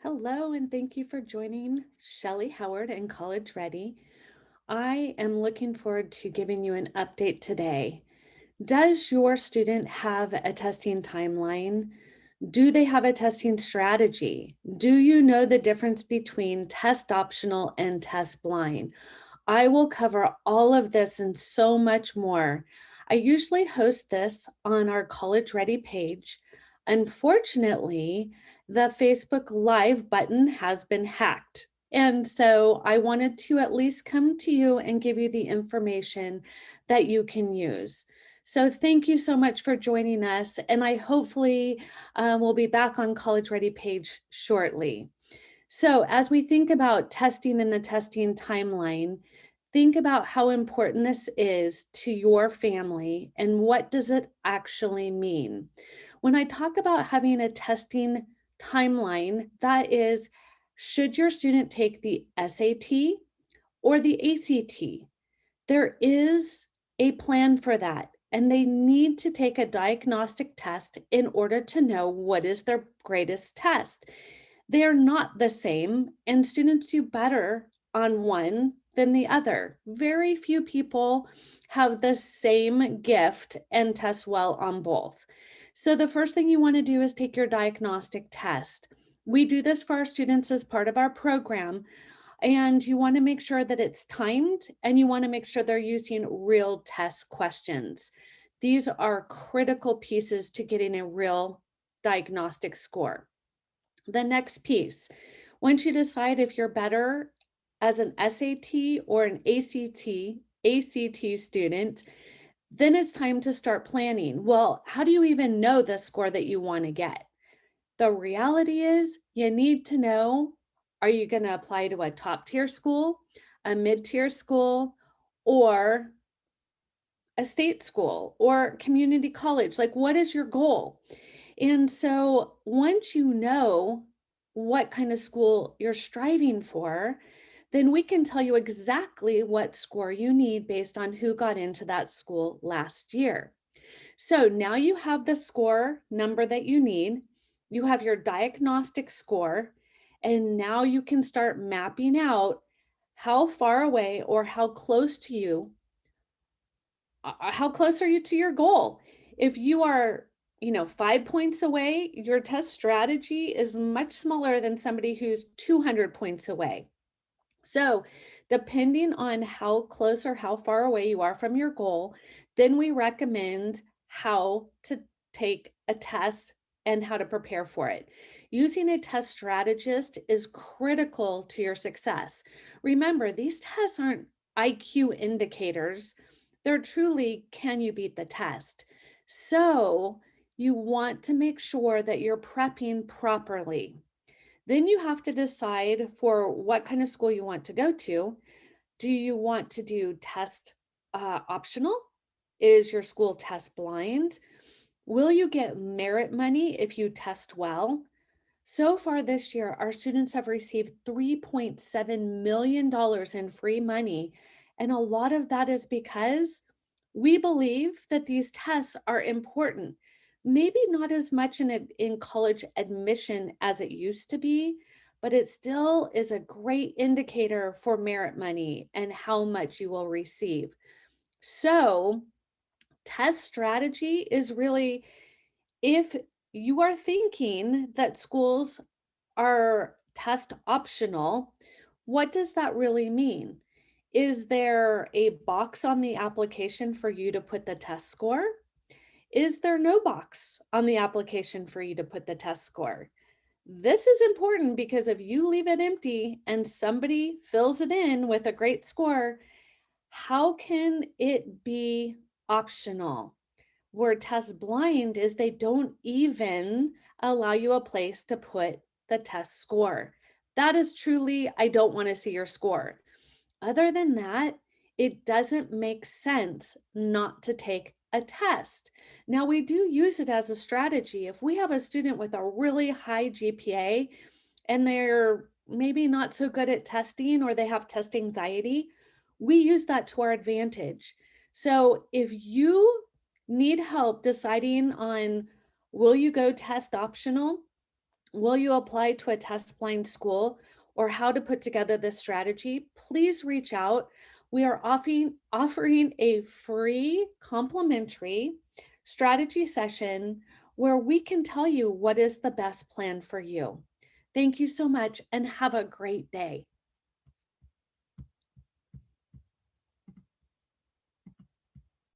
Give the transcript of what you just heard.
Hello, and thank you for joining Shelley Howard and College Ready. I am looking forward to giving you an update today. Does your student have a testing timeline? Do they have a testing strategy? Do you know the difference between test optional and test blind? I will cover all of this and so much more. I usually host this on our College Ready page. Unfortunately, the Facebook Live button has been hacked. And so I wanted to at least come to you and give you the information that you can use. So thank you so much for joining us. And I hopefully will be back on College Ready page shortly. So as we think about testing and the testing timeline, think about how important this is to your family and what does it actually mean. When I talk about having a testing timeline, that is, should your student take the SAT or the ACT? There is a plan for that, and they need to take a diagnostic test in order to know what is their greatest test. They're not the same, and students do better on one than the other. Very few people have the same gift and test well on both. So, the first thing you want to do is take your diagnostic test. We do this for our students as part of our program, and you want to make sure that it's timed and you want to make sure they're using real test questions. These are critical pieces to getting a real diagnostic score. The next piece, once you decide if you're better as an SAT or an ACT student, then it's time to start planning. Well, how do you even know the score that you want to get? The reality is you need to know, are you going to apply to a top tier school, a mid tier school, or a state school or community college? Like, what is your goal? And so once you know what kind of school you're striving for, then we can tell you exactly what score you need based on who got into that school last year. So now you have the score number that you need, you have your diagnostic score, and now you can start mapping out how far away or how close are you to your goal? If you are, 5 points away, your test strategy is much smaller than somebody who's 200 points away. So, depending on how close or how far away you are from your goal, then we recommend how to take a test and how to prepare for it. Using a test strategist is critical to your success. Remember, these tests aren't IQ indicators, they're truly can you beat the test? So, you want to make sure that you're prepping properly. Then you have to decide for what kind of school you want to go to. Do you want to do test optional? Is your school test blind? Will you get merit money if you test well? So far this year, our students have received $3.7 million in free money. And a lot of that is because we believe that these tests are important. Maybe not as much in college admission as it used to be, but it still is a great indicator for merit money and how much you will receive. So, test strategy is really if you are thinking that schools are test optional, what does that really mean? Is there a box on the application for you to put the test score? Is there no box on the application for you to put the test score? This is important because if you leave it empty and somebody fills it in with a great score, how can it be optional? Where test blind is they don't even allow you a place to put the test score. That is truly, I don't want to see your score. Other than that, it doesn't make sense not to take a test. Now, we do use it as a strategy. If we have a student with a really high GPA and they're maybe not so good at testing or they have test anxiety, we use that to our advantage. So if you need help deciding on will you go test optional Will you apply to a test blind school or how to put together this strategy? Please reach out. We are offering a free complimentary strategy session where we can tell you what is the best plan for you. Thank you so much and have a great day.